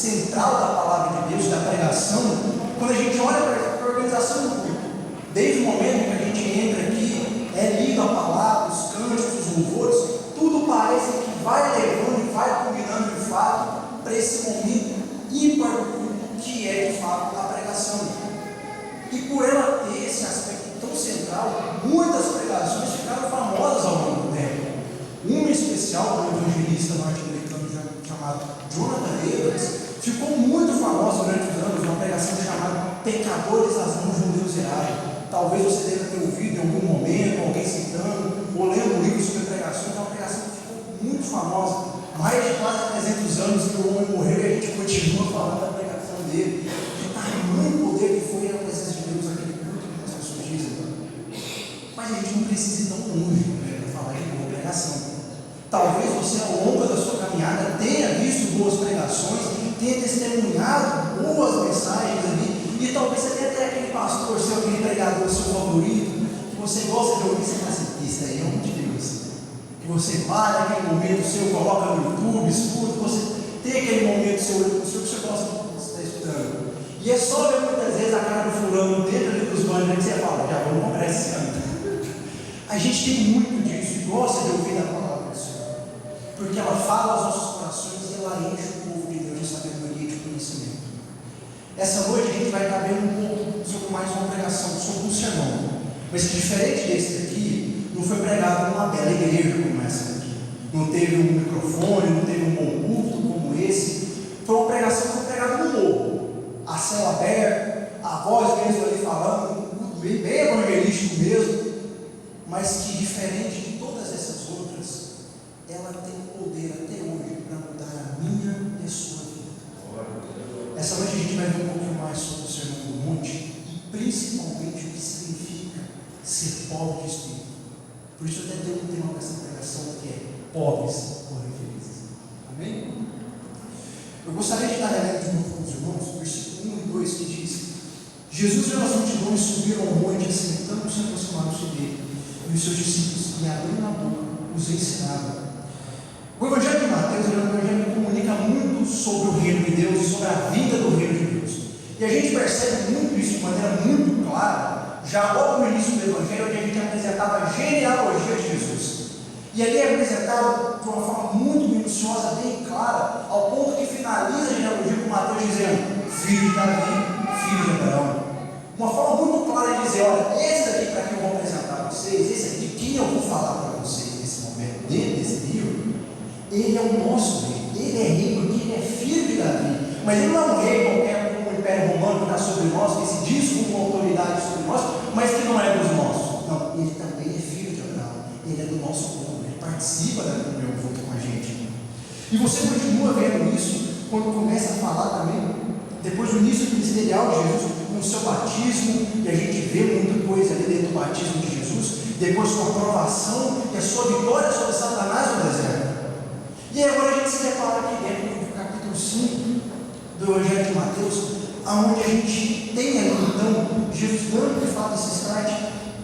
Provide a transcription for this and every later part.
central da palavra de Deus, da pregação, quando a gente olha para a organização do culto, desde o momento que a gente entra aqui, é lido a palavra, os cânticos, os louvores, tudo parece que vai levando e vai combinando de fato para esse momento ímpar do culto, que é de fato a pregação. E por ela ter esse aspecto tão central, muitas pregações ficaram famosas ao longo do tempo. Uma especial do evangelista norte-americano chamado Jonathan Edwards ficou muito famosa durante os anos, uma pregação chamada Pecadores às mãos de um Deus errado. Talvez você deva ter ouvido em algum momento, alguém citando, ou lendo um livro sobre pregações. É uma pregação que ficou muito famosa. Mais de quase 300 anos que o homem morreu e a gente continua falando da pregação dele. De tamanho poder que foi a presença de Deus naquele culto, como as pessoas dizem. Mas a gente não precisa ir tão longe para falar de boa pregação. Talvez você, ao longo da sua caminhada, tenha visto boas pregações, tenha testemunhado boas mensagens ali, e talvez você tenha até aquele pastor, seu aquele pregador, seu favorito, que você gosta de ouvir, você fala assim, isso aí é um de Deus. Que você vai naquele momento seu, coloca no YouTube, escuta, você tem aquele momento seu que você gosta de estar escutando. E é só ver muitas vezes a cara do fulano dentro ali dos banhos, né, que você fala, já vamos comprar esse canto. A gente tem muito disso e gosta de ouvir a palavra do Senhor, porque ela fala aos nossos corações e ela enche o povo de Deus de sabedoria e de conhecimento. Essa noite a gente vai estar vendo um pouco sobre mais uma pregação, sobre um sermão, mas que diferente desse daqui, não foi pregado numa bela igreja como essa daqui, não teve um microfone, não teve um bom púlpito como esse. Foi uma pregação que foi pregada no morro, a céu aberto, a voz mesmo ali falando, bem evangelístico mesmo, mas que diferente de todas essas outras, ela tem poder até hoje para mudar a minha e a sua vida. Essa noite a gente vai ver um pouquinho mais sobre o Sermão do Monte e principalmente o que significa ser pobre de espírito. Por isso eu até tenho um tema para essa pregação que é pobres, porém felizes. Amém? Eu gostaria de dar de novo com os irmãos, versículo 1 e 2 que diz: Jesus viu as multidões subir ao monte, assentando se aproximaram-se dele, e os seus discípulos, e abrindo a boca, os ensinavam. O Evangelho de Mateus é um evangelho que comunica muito sobre o reino de Deus e sobre a vida do reino de Deus. E a gente percebe muito isso de maneira muito clara, já logo no início do Evangelho, onde a gente apresentava a genealogia de Jesus. E ali é apresentado de uma forma muito minuciosa, bem clara, ao ponto que finaliza a genealogia com Mateus dizendo: filho de Davi, filho de Abraão. Uma forma muito clara de dizer: olha, esse daqui para quem eu vou apresentar a vocês, esse aqui de quem eu vou falar para vocês nesse momento, dentro desse livro, ele é o nosso rei. Ele é rei porque ele é filho de Davi. Mas ele não é um rei qualquer como o Império Romano que está sobre nós, que se diz com uma autoridade sobre nós, mas que não é dos nossos. Não, ele também é filho de Abraão. Ele é do nosso povo. Ele participa da comunhão junto com a gente. E você continua vendo isso quando começa a falar também, depois do início ministerial de Jesus, com o seu batismo, e a gente vê muita coisa ali dentro do batismo de Jesus, depois com a aprovação e a sua vitória sobre Satanás no deserto. E agora a gente se depara aqui dentro do capítulo 5 do Evangelho de Mateus, onde a gente tem ali então Jesus dando de fato esse start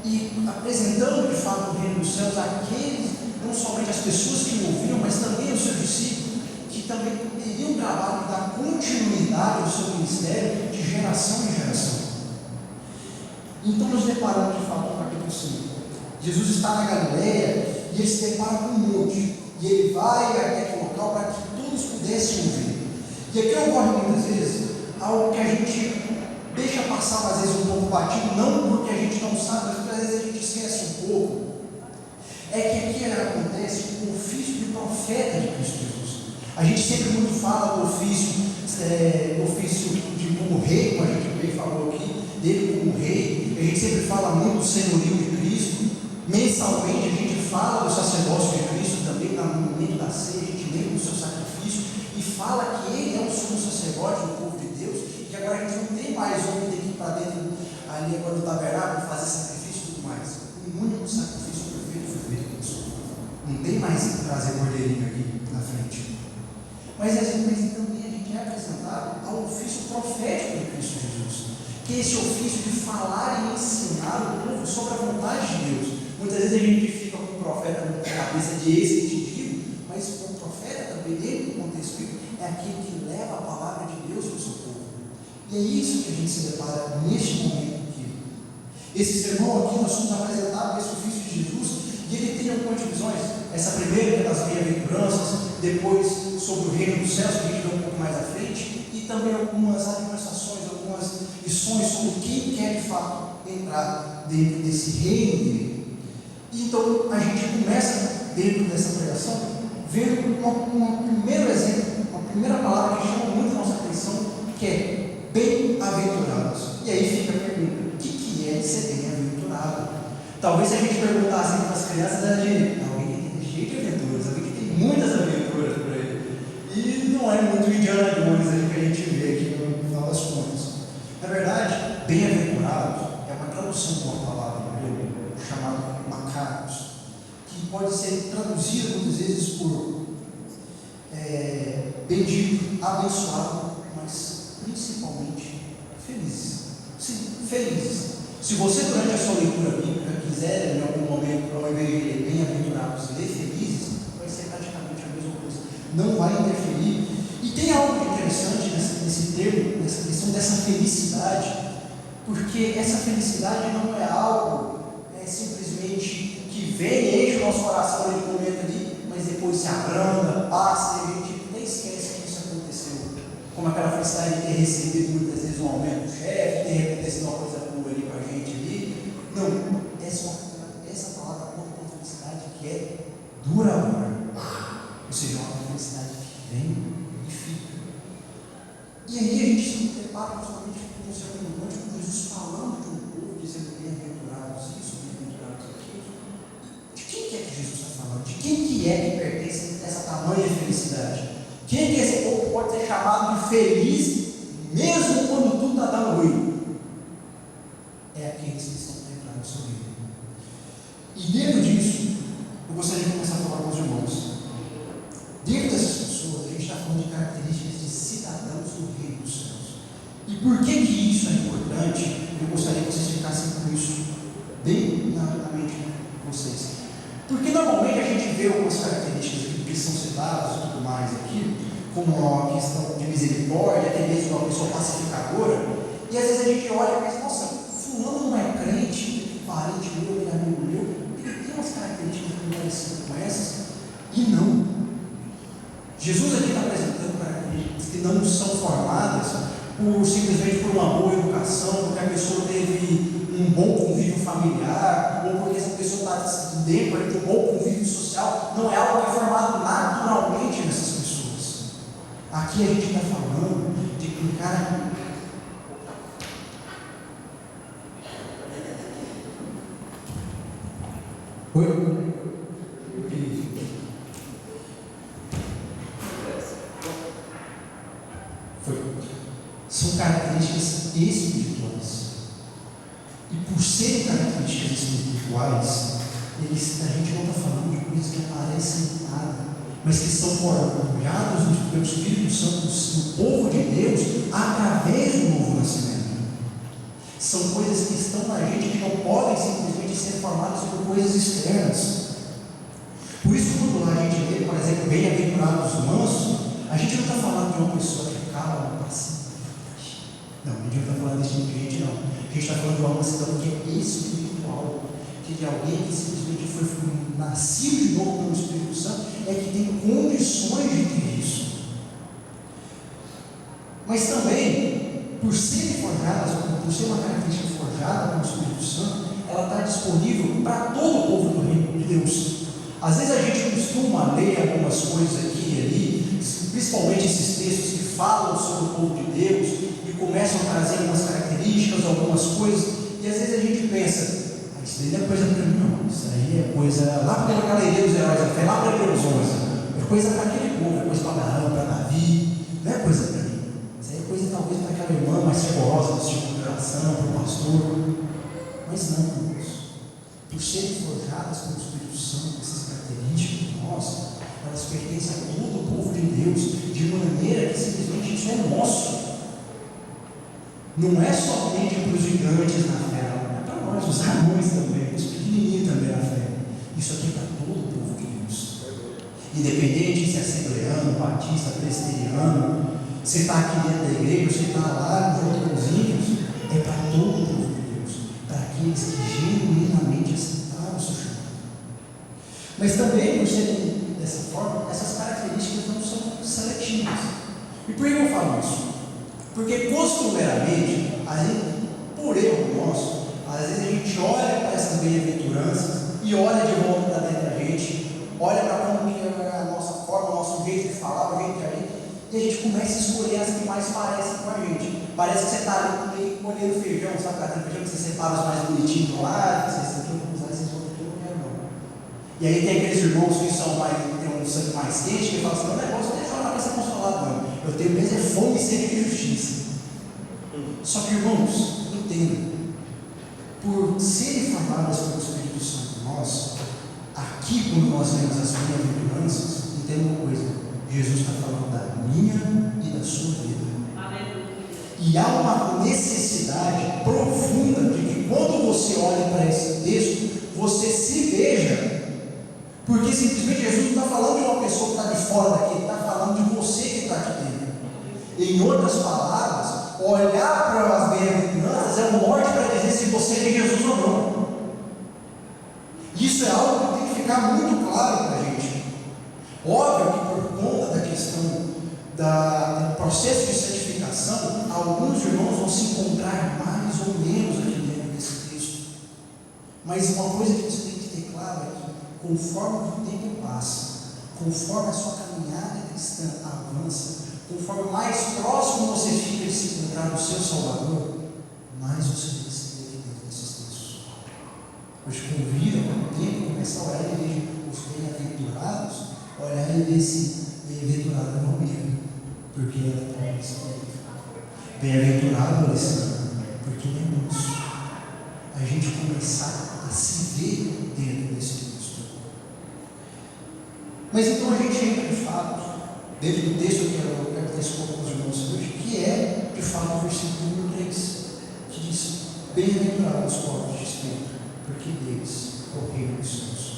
e apresentando de fato o reino dos céus àqueles, não somente as pessoas que o ouviram, mas também os seus discípulos, que também teriam o trabalho de dar continuidade ao seu ministério de geração em geração. Então nos deparamos de fato com o capítulo 5. Jesus está na Galileia e ele se depara com um monte. E ele vai até aquele local para que todos pudessem ouvir. E aqui ocorre muitas vezes algo que a gente deixa passar, às vezes, um pouco batido, não porque a gente não sabe, mas às vezes a gente esquece um pouco. É que aqui acontece o ofício de profeta de Cristo Jesus. A gente sempre muito fala do ofício de como rei, como a gente bem falou aqui, dele como rei. A gente sempre fala muito do senhorio de Cristo. Mensalmente a gente fala do sacerdócio de Cristo também, no momento da ceia, a gente lembra do seu sacrifício e fala que ele é o sumo sacerdote do povo de Deus, e que agora a gente não tem mais homem daqui para dentro, ali agora do tabernáculo, fazer sacrifício e tudo mais. O único sacrifício perfeito foi feito com isso. Não tem mais que trazer cordeirinho aqui na frente. Mas também a gente é apresentado ao ofício profético de Cristo Jesus, que é esse ofício de falar e ensinar o povo sobre a vontade de Deus. Muitas vezes a gente fica com o profeta na cabeça de esse entendido, mas o profeta também, dentro do contexto bíblico, é aquele que leva a palavra de Deus para o seu povo. E é isso que a gente se depara neste momento aqui. Esse sermão aqui, nós somos apresentados esse ofício de Jesus, e ele tem algumas divisões. Essa primeira, que é das bem-aventuranças, depois sobre o reino dos céus, que a gente vê um pouco mais à frente, e também algumas administrações, algumas lições sobre quem quer de fato entrar dentro desse reino dele. E então a gente começa dentro dessa pregação vendo um primeiro exemplo, uma primeira palavra que chama muito a nossa atenção, que é bem-aventurados. E aí fica a pergunta: o que é ser bem-aventurado? Talvez se a gente perguntasse para as crianças, alguém que tem cheio de aventuras, alguém que tem muitas aventuras por aí. E não é muito Indiana Jones que a gente vê aqui no final das contas. Na verdade, bem-aventurado é uma tradução de uma palavra grega chamada Macarios, que pode ser traduzida muitas vezes por bendito, abençoado, mas principalmente felizes. Sim, felizes. Se você durante a sua leitura bíblica quiser em algum momento, ao invés de ler bem-aventurados, ler felizes, vai ser praticamente a mesma coisa. Não vai interferir. E tem algo interessante nesse termo, nessa questão dessa felicidade, porque essa felicidade não é algo simplesmente que vem e enche o nosso coração naquele momento ali, mas depois se abranda, passa, e a gente nem esquece que isso aconteceu. Como aquela felicidade de ter recebido muitas vezes um aumento do chefe, ter acontecido uma coisa boa ali com a gente ali. Não, essa palavra aponta para uma felicidade que é duradoura, ou seja, uma felicidade que vem e fica. E aí a gente se depara justamente com o Sermão do Monte, com Jesus falando de um povo, dizendo bem-aventurados isso, bem-aventurados aquilo. De quem que é que Jesus está falando? De quem que é que pertence a essa tamanha felicidade? Quem que esse povo pode ser chamado de feliz, mesmo quando tudo está dando ruim? É aqueles que estão tentando no seu reino. E dentro disso, eu gostaria de começar a falar com os irmãos. Dentro dessas pessoas, a gente está falando de características de cidadãos do reino dos céus. E por que isso é importante? Eu gostaria que vocês ficassem com isso bem na mente de vocês. Porque normalmente a gente vê algumas características que são citadas e tudo mais aqui, como a questão de misericórdia, até mesmo uma pessoa pacificadora, e às vezes a gente olha e pensa: nossa, fulano não é crente, parente meu, ele é amigo meu, ele tem umas características muito parecidas com essas, e não. Jesus aqui está apresentando características que não são formadas simplesmente por uma boa educação, porque a pessoa teve um bom convívio familiar, ou porque essa pessoa está dentro de um bom convívio social. Não é algo que é formado naturalmente nessas pessoas. Aqui a gente está falando de que um cara são características espirituais. E por serem características espirituais, a gente não está falando de coisas que aparecem nada, mas que são forjadas pelo Espírito Santo do povo de Deus através do novo nascimento. São coisas que estão na gente, que não podem simplesmente ser formadas por coisas externas. Por isso, quando a gente lê, por exemplo, bem-aventurados os mansos, a gente não está falando de uma pessoa que é calma, paciente. Não, a gente não está falando desse tipo de gente, não. A gente está falando de uma mansidão que é espiritual, que de alguém que simplesmente foi nascido de novo pelo Espírito Santo, é que tem condições de ter isso. Mas também, por serem forjadas, por ser uma característica forjada pelo Espírito Santo, ela está disponível para todo o povo do reino de Deus. Às vezes a gente costuma ler algumas coisas aqui e ali, principalmente esses textos que falam sobre o povo de Deus e começam a trazer algumas características, algumas coisas, e às vezes a gente pensa: isso daí não é coisa para mim, não. Isso aí é coisa lá para a galeria dos heróis da fé, lá para Hebreus 11. É coisa para aquele povo, é coisa para Abraão, para Davi, não é coisa para mim. Isso aí é coisa talvez para aquela irmã mais fervorosa do tipo de oração, para o pastor. Mas não, irmãos. Por serem forjadas pelo Espírito Santo, essas características nossas, elas pertencem a todo o povo de Deus, de maneira que simplesmente isso é nosso. Não é somente para os gigantes na fé, é para nós, os anões também, os pequenininhos também na fé. Isso aqui é para todo o povo de Deus. Independente se é assembleano, batista, presbiteriano, Você está aqui dentro da igreja, você está lá junto com os ímpios, é para todo o povo de Deus, para aqueles que genuinamente aceitaram o seu chamado. Mas também, por serem dessa forma, essas características não são seletivas. E por que eu falo isso? Porque costumeiramente, por erro nosso, às vezes a gente olha para essas bem-aventuranças e olha de volta para dentro da gente, olha para como que é a nossa forma, o nosso jeito de falar, o jeito de agir, e a gente começa a escolher as que mais parecem com a gente. Parece que você está ali colhendo feijão, sabe? Aquele feijão que você separa os mais bonitinhos lá, vocês aqui vão usar, esses outros aqui eu não quero não. E aí tem aqueles irmãos que têm um sangue mais quente, que falam assim, não, negócio não é só para ser consolado não, eu tenho mesmo é fome e sede de justiça. Só que, irmãos, entendam, por serem formadas pelo Espírito Santo em nós, aqui quando nós vemos as bem-aventuranças, entenda uma coisa, Jesus está falando da minha e da sua vida. E há uma necessidade profunda de que quando você olha para esse texto, você se veja, porque simplesmente Jesus não está falando de uma pessoa que está de fora daqui, ele está falando de você que está aqui dentro. Em outras palavras, olhar para as bem-aventuranças é um norte para dizer se você tem Jesus ou não. Isso é algo que tem que ficar muito claro para a gente. Óbvio que por conta da questão do processo de santificação, alguns irmãos vão se encontrar mais ou menos aqui dentro desse texto. Mas uma coisa que você tem que ter claro é que conforme o tempo passa, conforme a sua caminhada cristã avança, conforme mais próximo você fica de se encontrar no seu Salvador, mais você tem que se ver aqui dentro desses textos. Eu te convido, com o tempo, começar a olhar e ver os bem-aventurados, olhar e ver se bem-aventurado não mesmo, porque ele é pobre espírito. Bem-aventurado, Alessandro, porque ele é manso. A gente começar a se ver dentro desse texto. Mas então a gente entra de fato dentro do texto que eu quero ter expor com os irmãos hoje, que é, de fato, o versículo número 3, que diz: bem-aventurados os pobres de espírito, porque deles é o reino dos céus.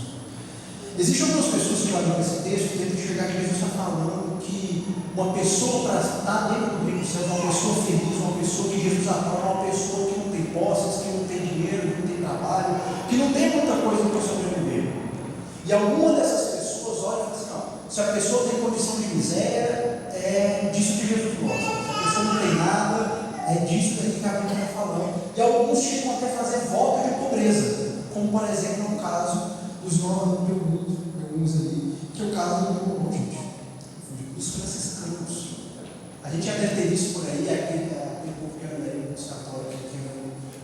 Existem algumas pessoas que olham esse texto e tentam enxergar que Jesus está falando que uma pessoa para estar dentro do reino dos céus, uma pessoa feliz, uma pessoa que Jesus aprova, uma pessoa que não tem posses, que não tem dinheiro, que não tem trabalho, que não tem muita coisa para sobreviver. E alguma dessas pessoas olham e falam assim: não, se a pessoa tem condição de miséria, é disso que Jesus gosta. Se a pessoa não tem nada, é disso que a Bíblia está falando. E alguns chegam até a fazer voto de pobreza, como por exemplo no caso dos alguns ali, que é o caso do meu irmão, gente, dos franciscanos. A gente já deve ter visto por aí aquele povo que anda aí nos católicos, que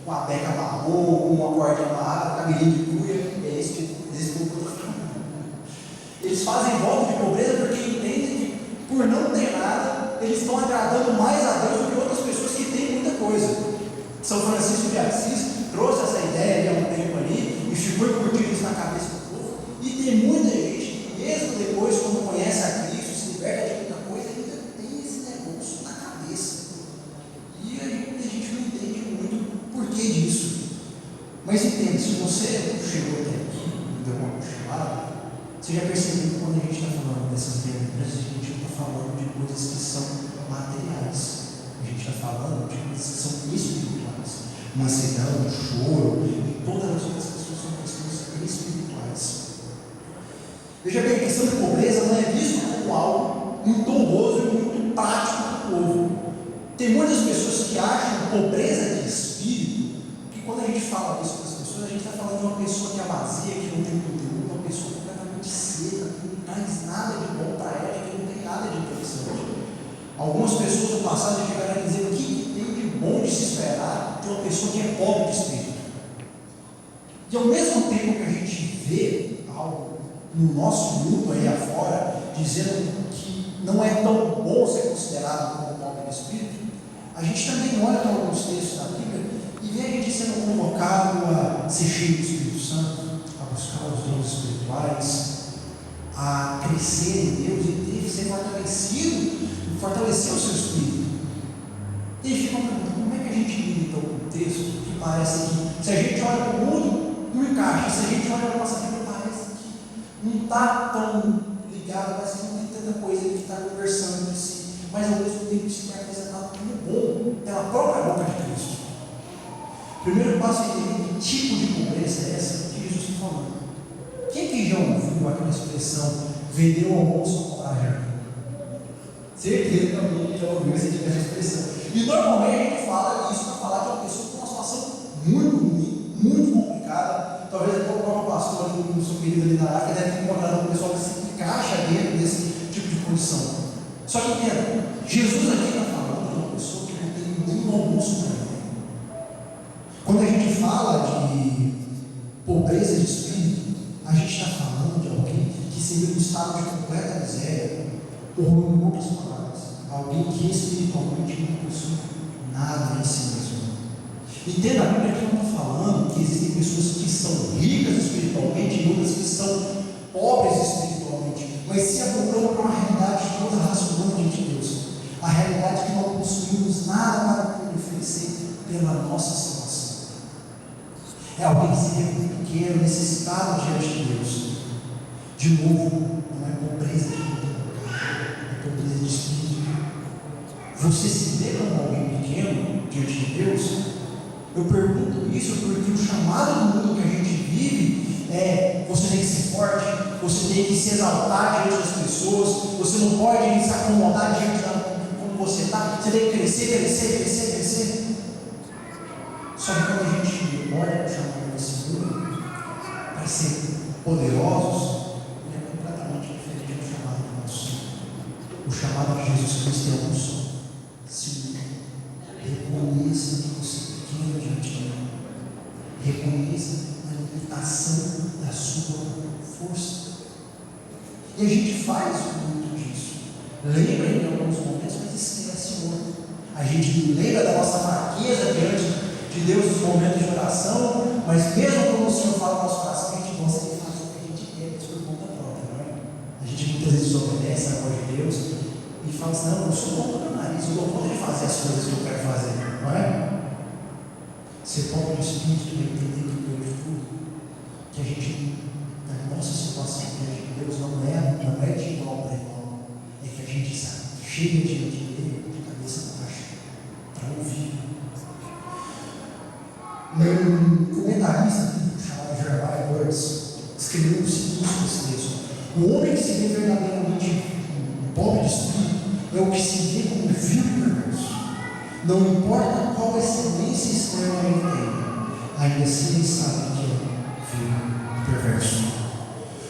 com a beca marrom, com uma corda amarrada, cabelinho de cuia, é esse povo que eu estou falando. Eles fazem voto de pobreza porque entendem que, por não ter nada, eles estão agradando mais a Deus do que outras pessoas que têm muita coisa. São Francisco de Assis trouxe essa ideia há um tempo ali e ficou curtindo isso na cabeça do povo. E tem muita gente que, mesmo depois, quando conhece a Cristo, se liberta de muita coisa, ainda tem esse negócio na cabeça. E a gente não entende muito o porquê disso. Mas entenda, se você chegou até aqui, deu uma cochilada, você já percebeu que quando a gente está falando dessas bem-aventuranças, a gente não está falando de coisas que são materiais. A gente está falando de coisas que são espirituais. Mansidão, choro, e todas as outras questões são questões espirituais. Veja bem, a questão de pobreza não é vista como algo muito honroso e muito prático do povo. Tem muitas pessoas que acham pobreza de espírito, que quando a gente fala isso para as pessoas, a gente está falando de uma pessoa que é vazia, que não tem conteúdo, uma pessoa completamente seca, que não traz nada de bom para ela, que não tem nada de interessante. Algumas pessoas no passado chegaram a dizer o que tem de bom de se esperar de uma pessoa que é pobre de espírito. E ao mesmo tempo que a gente vê algo no nosso mundo aí afora, dizendo que não é tão bom ser considerado como pobre de espírito, a gente também olha para alguns textos da Bíblia e vê a gente sendo convocado a ser cheio do Espírito Santo, a buscar os dons espirituais, a crescer em Deus e ser fortalecer o seu espírito. E aí fica uma pergunta: como é que a gente lida então com o texto que parece que, se a gente olha para o mundo, não encaixa, se a gente olha para a nossa vida, parece que não está tão ligado, parece que não tem tanta coisa que está conversando entre si, mas ao mesmo tem que ser apresentado como bom pela própria boca de Cristo. O primeiro passo é entender que tipo de pobreza é essa que Jesus está falando. Quem que já ouviu aquela expressão, vender o almoço para comprar janta? Certeza que alguém já ouviu essa expressão. E normalmente a gente fala isso para falar de uma pessoa com uma situação muito ruim, muito complicada. Talvez até o próprio pastor ali, o seu querido ali na área, deve ter encontrado um pessoal que se encaixa dentro desse tipo de condição. Só que entenda, Jesus aqui está falando de uma pessoa que não tem nenhum almoço para ele. Quando a gente fala de pobreza de espírito, a gente está falando de alguém que se vê no estado de completa miséria, ou em outras palavras, alguém que espiritualmente não possui nada em si mesmo. Entenda, a Bíblia aqui não está falando que existem pessoas que são ricas espiritualmente e outras que são pobres espiritualmente, mas se apontando para uma realidade toda racional diante de Deus, a realidade que não possuímos nada para poder oferecer pela nossa salvação. É alguém que se vê pequeno, necessitado diante de Deus. De novo, não é pobreza de é pobreza de espírito. Você se vê como alguém pequeno diante de Deus? Eu pergunto isso porque o chamado do mundo que a gente vive é: você tem que ser forte, você tem que se exaltar diante das pessoas, você não pode se acomodar diante de como você está, você tem que crescer. Só que quando a gente olha para o chamado desse mundo, para ser poderosos, ele é completamente diferente do chamado nosso. O chamado de Jesus Cristo é um só. Se reconheça que você é pequeno diante dele. Reconheça a limitação da sua força. E a gente faz muito disso. Lembra em alguns momentos, mas esquece o outro. A gente lembra da nossa fraqueza diante de Deus nos momentos de oração, mas mesmo quando o Senhor fala no nosso coração, a gente gosta de fazer o que a gente quer, isso por conta própria, não é? A gente muitas vezes obedece a voz de Deus e fala assim: não, eu sou bom do meu nariz, eu dou conta de fazer as coisas que eu quero fazer, não é? Ser pobre de espírito é entender que Deus de tudo, que a gente, na nossa situação diante de Deus, não é de igual para igual, é que a gente chega diante dele de cabeça baixa, para ouvir. Um comentarista chamado Jeremiah Burns escreveu o seguinte nesse texto: o homem que se vê verdadeiramente pobre de espírito é o que se vê como vil e perverso. Não importa qual excelência externa ele tem, ainda assim ele sabe que é vil e perverso.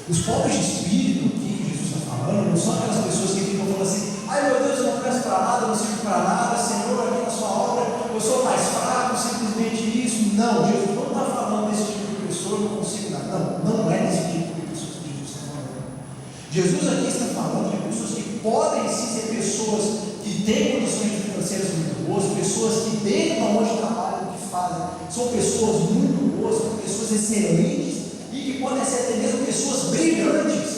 Os pobres de espírito aqui que Jesus está falando não são aquelas pessoas que ficam falando assim: ai meu Deus, eu não presto para nada, eu não sirvo para nada, Senhor, aqui na sua obra eu sou mais fraco, simplesmente isso. Não, Jesus não está falando desse tipo de pessoa, eu não consigo nada. Não é desse tipo de pessoas que Jesus está falando. Jesus aqui está falando de pessoas que podem sim ser pessoas que têm condições financeiras muito boas, pessoas que dentro da onde trabalham, o que fazem, são pessoas muito boas, são pessoas excelentes e que podem ser até mesmo pessoas brilhantes.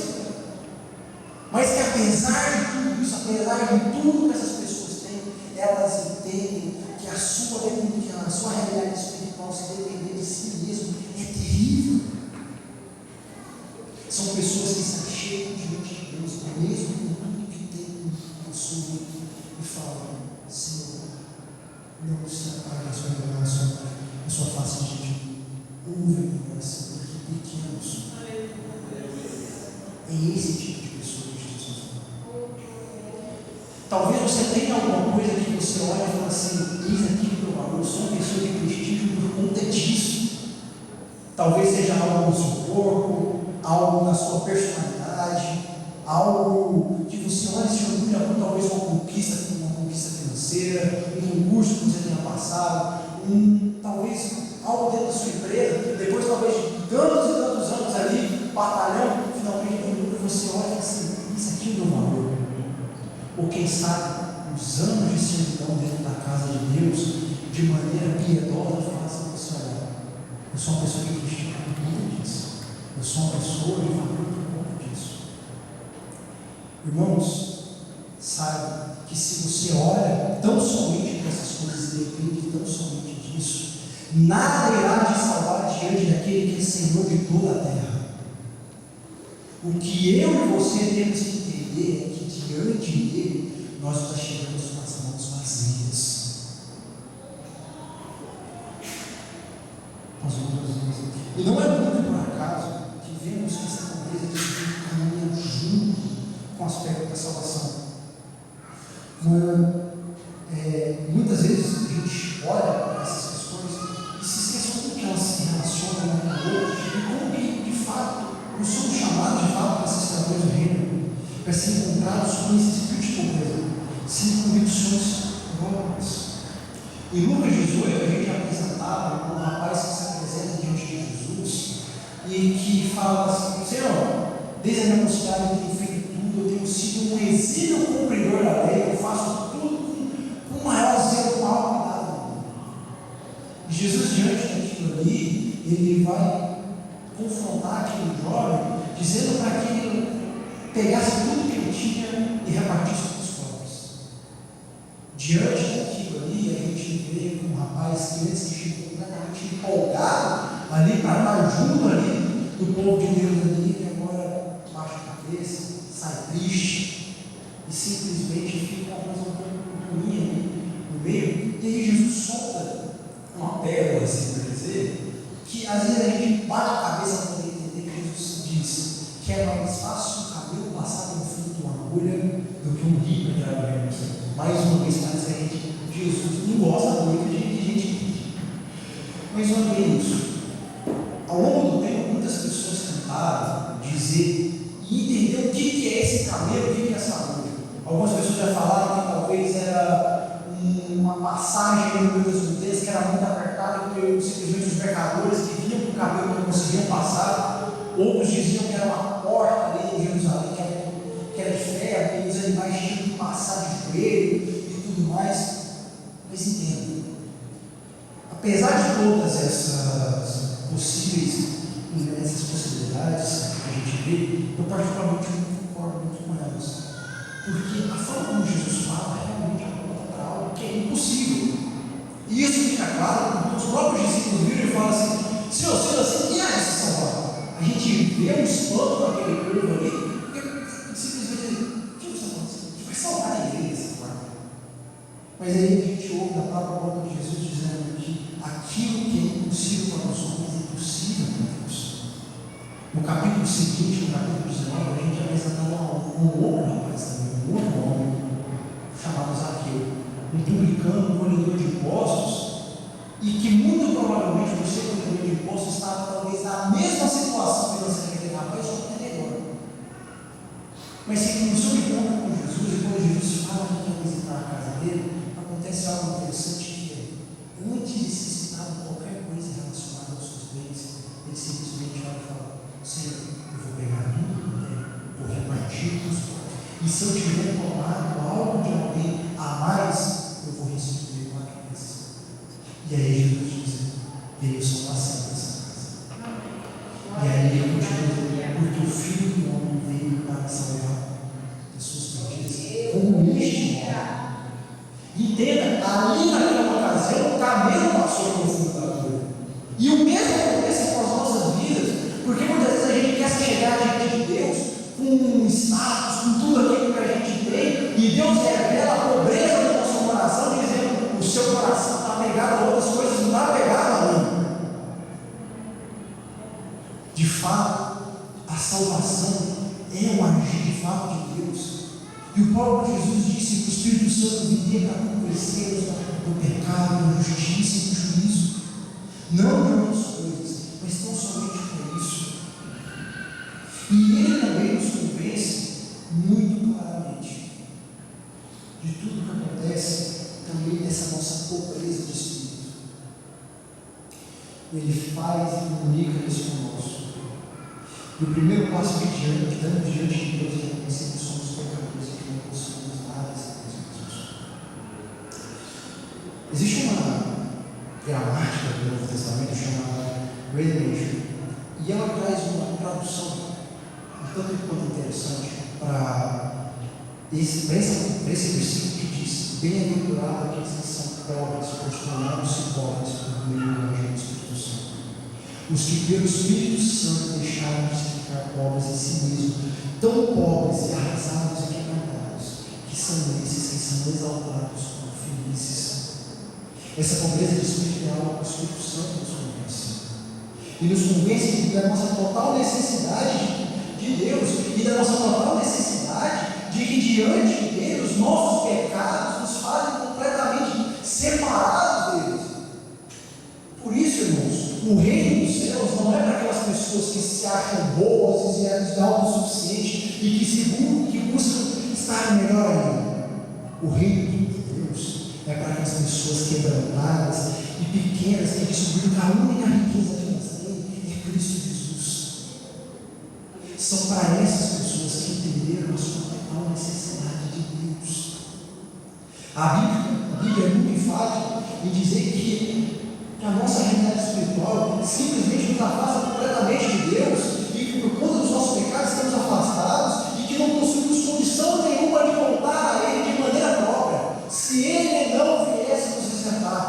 Mas que apesar de tudo isso, apesar de tudo que essas pessoas têm, elas entendem que a sua realidade espiritual, se depender de si mesmo, é terrível. São pessoas que se achegam diante de Deus, mesmo com tudo que tem, possuem, e falam: Senhor, não se apague a sua revelação, a sua face de ti. Ouve a minha oração, porque pequenos. É esse tipo de pessoa que Jesus fala. Talvez você tenha alguma coisa que você olha e fala assim: eis aqui o meu valor, eu sou uma pessoa de prestígio por conta disso. Talvez seja algo no seu corpo, algo na sua personalidade, algo que você olha e se orgulha muito, talvez uma conquista financeira, um concurso que você tenha passado, talvez algo dentro da sua empresa, depois talvez de tantos e tantos anos ali, batalhando, finalmente você olha e fala assim: isso aqui é o meu valor. Ou quem sabe, os anos de servidão dentro da casa de Deus, de maneira piedosa, fazem você olhar: eu sou uma pessoa que critica por conta disso, eu sou uma pessoa de valor por conta disso. Irmãos, saiba que se você olha tão somente para essas coisas e depende tão somente disso, nada irá te salvar diante daquele que é Senhor de toda a terra. O que eu e você temos que entender é que diante dele nós nos achegamos bastante. as mãos vazias. As mãos vazias. E não é muito por acaso que vemos que essa pobreza caminha junto com o aspecto da salvação. Muitas vezes a gente olha para essas questões e se esquece como que elas se relacionam com o outro e como que, de fato, nós somos chamados de fato para ser cidadãos do reino, para ser encontrados com esse espírito de pobreza, sem convicções próprias. Em Lucas 18, a gente é apresentado um rapaz que se apresenta diante de Jesus e que fala assim: Senhor, desde a minha mocidade eu tenho feito tudo, eu tenho sido um exímio cumpridor da lei, eu faço tudo com o maior zelo, com o maior cuidado. E Jesus, diante daquilo ali, ele vai confrontar aquele jovem, dizendo para que ele pegasse tudo que ele tinha e repartisse com os pobres. Diante daquilo ali, a gente vê um rapaz que antes chegou completamente empolgado ali para estar junto ali do povo de Deus ali, que agora baixa a cabeça, sai triste e simplesmente fica uma coisa um pouco ruim ali no meio. E aí Jesus solta uma pérola, assim para dizer, que às vezes a gente bate a cabeça para poder entender que Jesus diz que é mais fácil um cabelo passar pelo fio de uma agulha do que um rico entrar no reino dos céus. Mais uma vez parece que a gente, Jesus não gosta muito de gente que. Mas não é bem isso. Ao longo do tempo, muitas pessoas tentaram dizer e entender o que é esse camelo, o que é essa agulha. Algumas pessoas já falaram que talvez era uma passagem no meio das montanhas que era muito apertada, que simplesmente os mercadores que vinham com o cabelo não conseguiam passar. Outros diziam que era uma porta ali em Jerusalém, que era de ferro, e os animais tinham que passar de joelho e tudo mais. Mas entendam, apesar de todas essas possibilidades que a gente vê, eu particularmente não concordo muito com elas. Porque a forma como Jesus fala realmente aponta para algo que é impossível. E isso fica claro quando os próprios discípulos viram e falam assim: Senhor, assim, quem é esse Salvador? A gente vê um espanto naquele povo ali, porque simplesmente, o que você está falando? A gente vai salvar a igreja, mas aí a gente ouve da própria boca de Jesus dizendo que aquilo que é impossível para os homens é possível para Deus. No capítulo seguinte, no capítulo 19, a gente é apresentado um outro rapaz também, um outro homem, chamado Zaqueu, um publicano, um colhedor de impostos, e que muito provavelmente, por ser colhedor de impostos, estava talvez na mesma situação financeira que aquele rapaz, só que melhor. Mas se começou a encontrar com Jesus, e quando Jesus fala que quer visitar a casa dele, acontece algo interessante, que é, antes de ser citado qualquer coisa relacionada aos seus bens, ele simplesmente olha e fala: Senhor, eu vou pegar tudo que eu tenho, vou repartir com os pobres, e se eu tiver tomado algo de alguém a mais, eu vou restituir com a cabeça. E aí Jesus diz: veio salvação dessa casa. E aí ele continua: porque o Filho do Homem veio para salvar pessoas perdidas, como este homem. Entenda, ali naquela ocasião, o camelo passou pelo fundo da agulha. E o mesmo acontece com as nossas vidas, porque muitas vezes a gente quer chegar diante de Deus com status, com tudo aquilo que a gente tem, e Deus revela a pobreza do nosso coração, dizendo: o seu coração está pegado a outras coisas, não está pegado a mim. De fato, a salvação é o agir de fato de Deus. E o próprio Jesus disse que o Espírito Santo viria para convencer-nos do pecado, da justiça e do juízo. Não por outras coisas, mas tão somente por isso. E Ele também nos convence muito claramente de tudo que acontece também nessa nossa pobreza de espírito. Ele faz e comunica isso conosco. E o primeiro passo que damos diante de Deus é reconhecer que somos pecadores e que não conseguimos nada sem Jesus. Existe uma gramática do Novo Testamento chamada Revelation, e ela traz uma tradução um tanto quanto interessante para esse versículo que diz: bem-aventurado aqueles que são pobres, pois tornaram-se pobres por meio do agir do Espírito Santo. Os que pelo Espírito Santo deixaram de se ficar pobres em si mesmos, tão pobres e arrasados e quebrantados, que são esses que são exaltados como felizes. Essa pobreza de espírito é algo que o Espírito Santo nos convence. E nos convence da nossa total necessidade de Deus e da nossa total necessidade de que diante de Deus nossos pecados nos fazem completamente separados deles. Por isso, irmãos, o reino dos céus não é para aquelas pessoas que se acham boas e autossuficientes e que buscam estar melhor ainda. O reino de Deus é para aquelas pessoas quebrantadas e pequenas que descobriram que a única riqueza que nós temos é Cristo Jesus. São para essas pessoas que entenderam a sua total necessidade de Deus. A Bíblia é muito enfática em dizer que a nossa realidade espiritual simplesmente nos afasta completamente de Deus e que por conta dos nossos pecados estamos afastados e que não possuímos condição nenhuma de voltar a Ele de maneira própria, se Ele não viesse nos resgatar.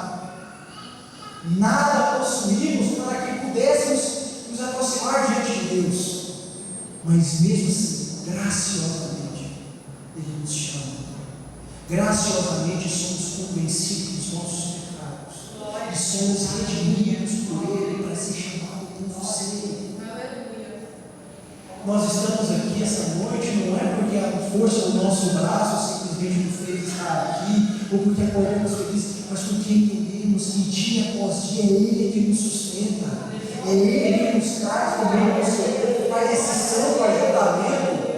Nada possuímos para que pudéssemos nos aproximar diante de Deus, mas mesmo assim, graciosamente, Ele nos chama. Graciosamente somos convencidos dos nossos pecados e somos redimidos por Ele para ser chamado por você. Nós estamos aqui essa noite não é porque a força do nosso braço simplesmente nos fez estar aqui ou porque acordamos felizes, mas porque entendemos que dia após dia é Ele que nos sustenta, é Ele que nos traz também você, faz esse santo ajuntamento.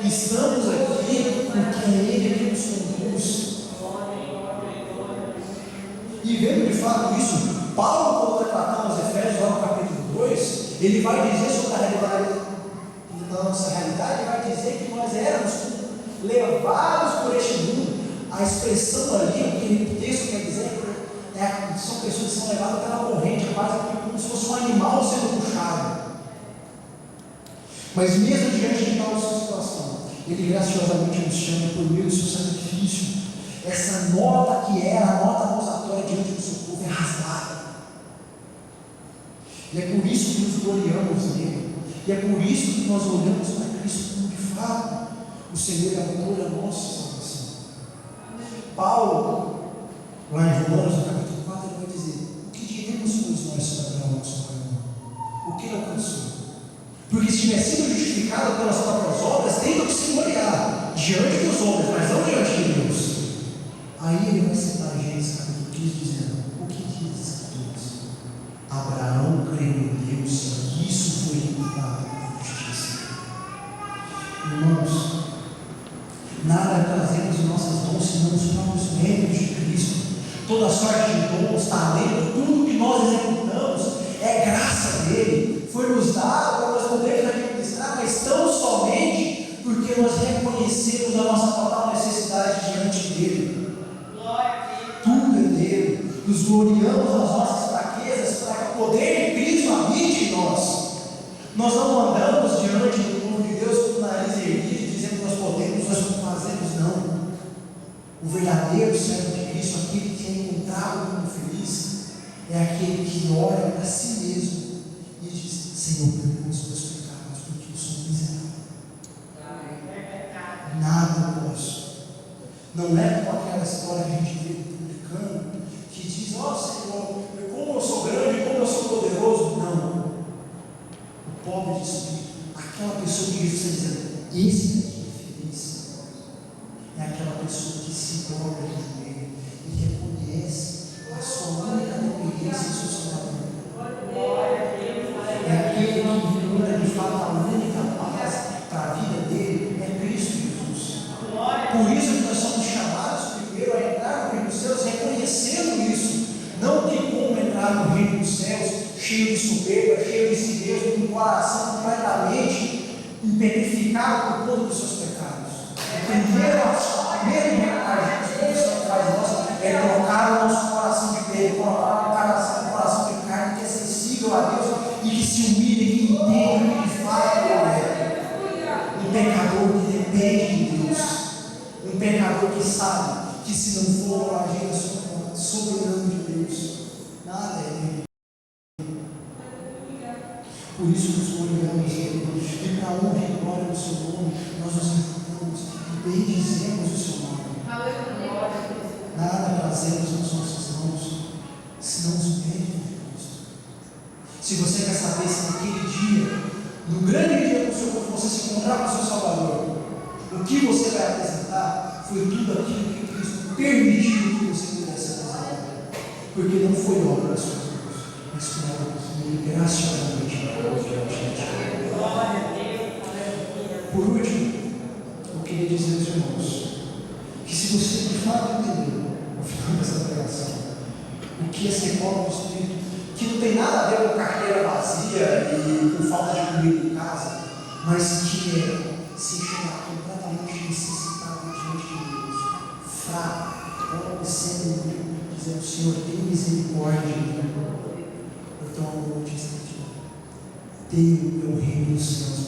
Estamos aqui porque é Ele que nos conduz. E vendo de fato isso, Paulo, quando está tratando aos Efésios, lá no capítulo 2, ele vai dizer sobre a realidade da nossa realidade, ele vai dizer que nós éramos levados por este mundo. A expressão ali, o que o texto quer dizer, são pessoas que são levadas pela corrente, quase como se fosse um animal sendo puxado. Mas mesmo diante de tal situação, Ele graciosamente nos chama por meio do seu sacrifício. Essa nota que era a nota acusatória diante do seu povo é rasgada. E é por isso que nos gloriamos nele. E é por isso que nós olhamos para Cristo como de fato o Senhor é a autor da nossa salvação. Paulo, lá em Romanos, no capítulo 4, ele vai dizer: o que diremos, pois, nós sobre a nossa carne? O que ele alcançou? Porque se tiver sido justificado pelas próprias obras, tem do que se gloriar diante dos homens, mas não diante de Deus. Aí ele vai citar Gênesis capítulo 15, dizendo: o que diz as Escrituras? Abraão creu em Deus e isso foi imputado por justiça. Irmãos, nada trazemos em nossas mãos senão os próprios méritos de Cristo. Toda sorte de dons, talento, tudo que nós executamos é graça dele. Foi nos dado para nós podermos administrar, mas tão somente porque nós reconhecemos a nossa total necessidade diante dele. Tudo é dele. Nos gloriamos nas nossas fraquezas para que o poder de Cristo habite em nós. Nós não andamos diante do povo de Deus com o nariz erguido, dizendo que nós podemos, nós não fazemos, não. O verdadeiro servo de Cristo, aquele que é encontrado como feliz, é aquele que olha para si mesmo e diz: Senhor, perdoa os meus pecados, porque eu sou miserável. Nada posso. Não é como aquela história que a gente vê do publicano, que diz: ó Senhor, como eu sou grande, como eu sou poderoso. Não. O pobre de espírito, aquela pessoa que Jesus está dizendo: esse aqui é feliz. É aquela pessoa que se dobra de joelho e reconhece a sua única dependência e sustentação. É aquele que vincula de fato a única paz para a vida dele é Cristo Jesus. Por isso que nós somos chamados primeiro a entrar no reino dos céus reconhecendo isso. Não tem como entrar no reino dos céus cheio de soberba, cheio de si mesmo, com o coração completamente impedificado por conta dos seus pecados. A primeira condição que faz nós é colocar o nosso coração de pedra, colocar o coração de carne que é sensível a Deus e que se humilha, que entende que de fato é um pecador que depende de Deus, um pecador que sabe que se não for o agir soberano de Deus, nada é dele. Por isso nos gloriamos nele, e para a honra e glória do seu nome, nós nos levantamos e bendizemos o seu nome. Nada trazemos nas nossas mãos, senão os méritos de Cristo. Se você quer saber se naquele dia, no grande dia do seu corpo, você se encontrar com o seu Salvador, o que você vai apresentar foi tudo aquilo que Cristo permitiu que você pudesse apresentar. Porque não foi obra das suas mãos, mas foi obra dele graciosamente. Por último, eu queria dizer aos irmãos que se você de fato entender no final dessa pregação o que é ser pobre do Espírito, que não tem nada a ver com carteira vazia e com falta de comida em casa, mas que é se enxergar completamente necessitado diante de Deus, fraco, pobre, sem ninguém, dizendo: Senhor, tem misericórdia de mim. Então, eu vou te dizer: tenha o meu reino dos céus.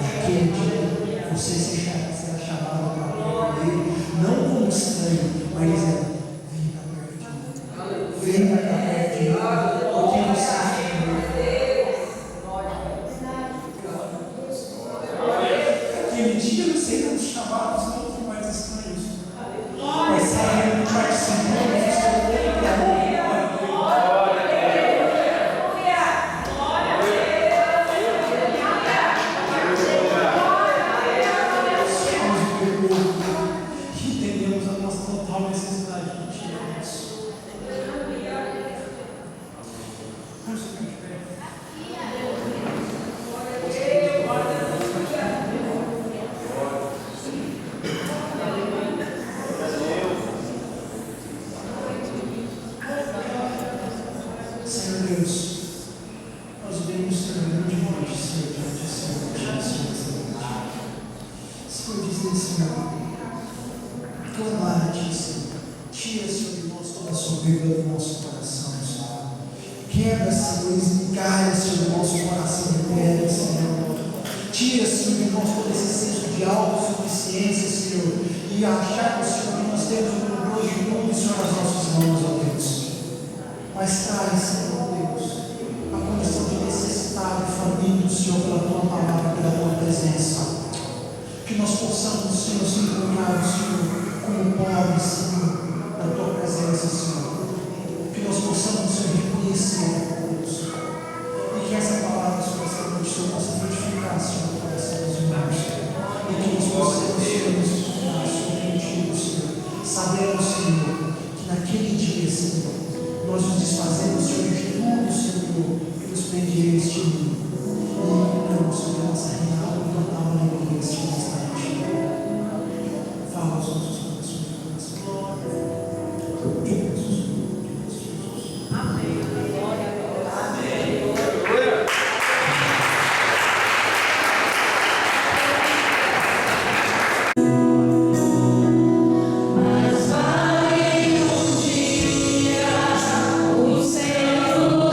Naquele dia, você será chamado para perto dele, não como estranho, mas dizendo: venha para perto de mim. Venha para perto de mim, porque você é meu. Aquele dia não seremos chamados não como mais estranhos, mas seremos participantes do seu plano de amor. Entendemos a nossa total necessidade de Ti, Deus. Vamos ficar de pé. Senhor Deus, nós vemos terminando de noite, Senhor, diante do Senhor, Senhor, dizer, Senhor, clamar a Ti, Senhor. Tira, Senhor, de nós toda a soberba do nosso coração, Senhor. Quebra, Senhor, esmigalha, Senhor, do nosso coração de pedra, Senhor. Tira, Senhor, de nós todo esse senso de autossuficiência, Senhor, e acharmos, Senhor, que nós temos o controle de tudo, Senhor, nas nossas mãos, ó Deus. Mas traz, Senhor Deus, a condição de necessitado e faminto, Senhor, pela Tua palavra, pela Tua presença. Que nós possamos, Senhor, se encontrar, Senhor, como pobres, Senhor, na Tua presença, Senhor. Que nós possamos, Senhor, reconhecer, Deus, e que essa palavra, Senhor, essa noite, Senhor, possa frutificar, Senhor, no coração dos irmãos, e que nós possamos, Senhor, nos tornar, Senhor, contigo, Senhor. Sabemos, Senhor, que naquele dia, Senhor, nós nos desfazemos, Senhor, de tudo, Senhor, que nos prendia este mundo. E não, Senhor, a nossa real e total alegria neste instante. Fala aos nossos corações e coração. Jesus. Amém. Amém. O Senhor, o teu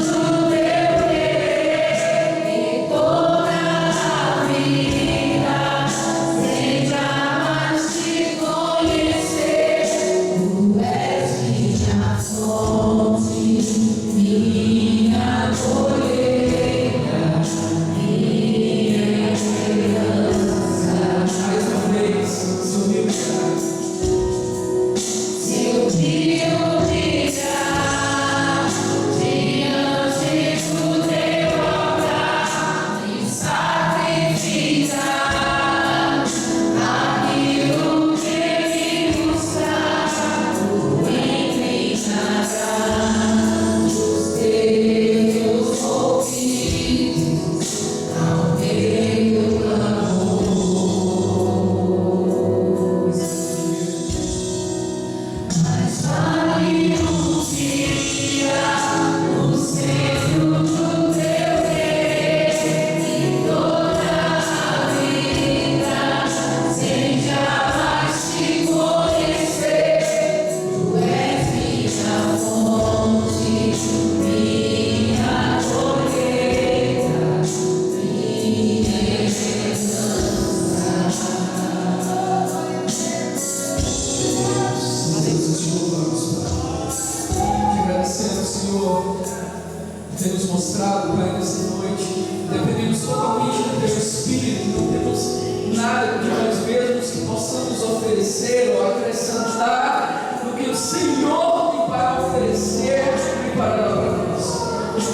oferecer ou acrescentar no que o Senhor tem para oferecer e para dar para nós.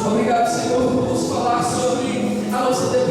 Obrigado, Senhor, por nos falar sobre a nossa dependência